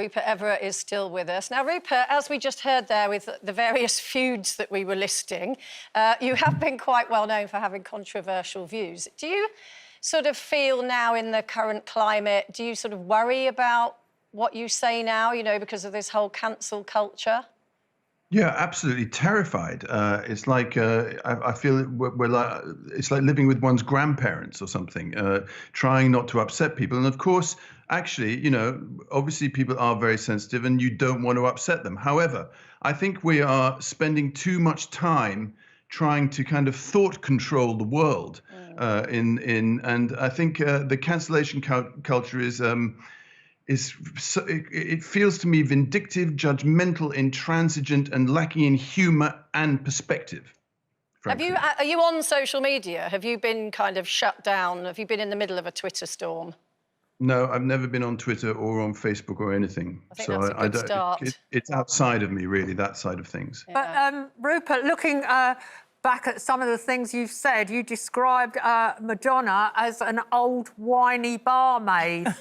Rupert Everett is still with us. Now, Rupert, as we just heard there with the various feuds that we were listing, you have been quite well known for having controversial views. Do you sort of feel now in the current climate, do you sort of worry about what you say now, you know, because of this whole cancel culture? Yeah, absolutely terrified. It's like I feel we're like it's like living with one's grandparents or something, trying not to upset people. And of course, actually, you know, obviously people are very sensitive, and you don't want to upset them. However, I think we are spending too much time trying to kind of thought control the world. And I think the cancellation culture is. It feels to me vindictive, judgmental, intransigent, and lacking in humour and perspective. Frankly. Are you on social media? Have you been kind of shut down? Have you been in the middle of a Twitter storm? No, I've never been on Twitter or on Facebook or anything. I think that's a good start. It's outside of me, really, that side of things. Yeah. But Rupert, looking back at some of the things you've said, you described Madonna as an old whiny barmaid.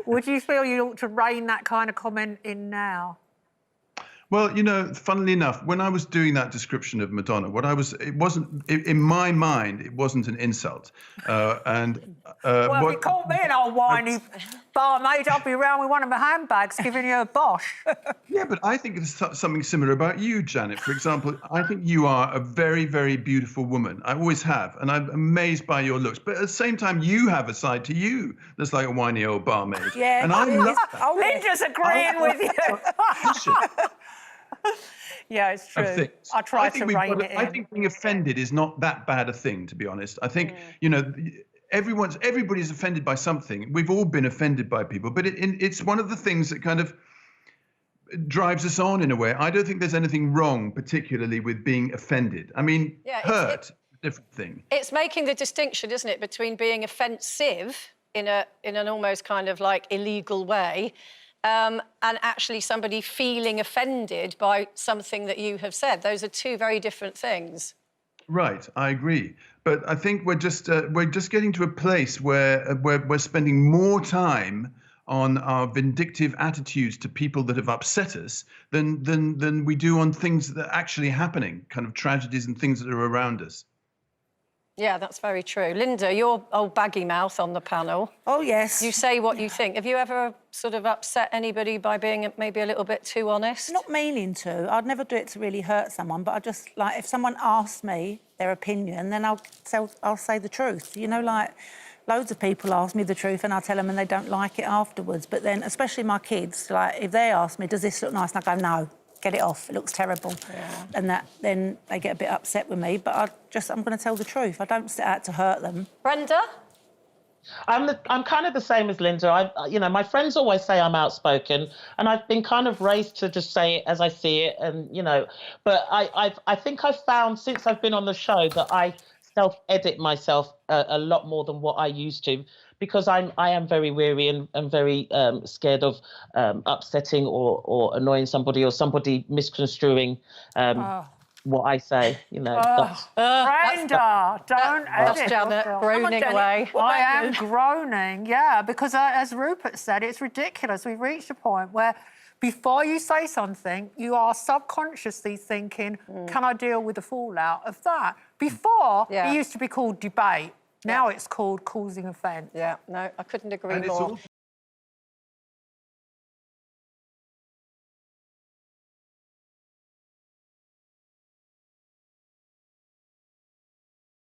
Would you feel you ought to rein that kind of comment in now? Well, you know, funnily enough, when I was doing that description of Madonna, in my mind, it wasn't an insult. Well, if you called me an old whiny barmaid, I'd be around with one of my handbags giving you a bosh. Yeah, but I think there's something similar about you, Janet. For example, I think you are a very, very beautiful woman. I always have, and I'm amazed by your looks. But at the same time, you have a side to you that's like a whiny old barmaid. Yeah, and I love Linda's agreeing with you. Yeah, it's true. I try to rein it in. I think being offended is not that bad a thing, to be honest. I think, you know, everybody's offended by something. We've all been offended by people, but it's one of the things that kind of drives us on in a way. I don't think there's anything wrong, particularly with being offended. I mean, hurt, different thing. It's making the distinction, isn't it, between being offensive in an almost kind of like illegal way, and actually somebody feeling offended by something that you have said. Those are two very different things. Right, I agree. But I think we're just getting to a place where we're spending more time on our vindictive attitudes to people that have upset us than we do on things that are actually happening, kind of tragedies and things that are around us. Yeah, that's very true. Linda, you're old baggy mouth on the panel. Oh, yes. You say what you think. Have you ever sort of upset anybody by being maybe a little bit too honest? Not meaning to. I'd never do it to really hurt someone, but I just, like, if someone asks me their opinion, then I'll say the truth. You know, like, loads of people ask me the truth and I tell them and they don't like it afterwards. But then, especially my kids, like, if they ask me, does this look nice? And I go, no. Get it off, it looks terrible. Yeah. And then they get a bit upset with me, but I'm going to tell the truth. I don't set out to hurt them. Brenda? I'm kind of the same as Linda. You know, my friends always say I'm outspoken, and I've been kind of raised to just say it as I see it, and, you know, but I think I've found since I've been on the show that I self-edit myself a lot more than what I used to, because I am very weary and very scared of upsetting or annoying somebody or somebody misconstruing what I say, you know. Brenda, don't edit. That's Janet groaning away. I am groaning, yeah, because as Rupert said, it's ridiculous. We've reached a point where before you say something, you are subconsciously thinking, can I deal with the fallout of that? Before, it used to be called debate. Now it's called causing offence. Yeah, no, I couldn't agree more.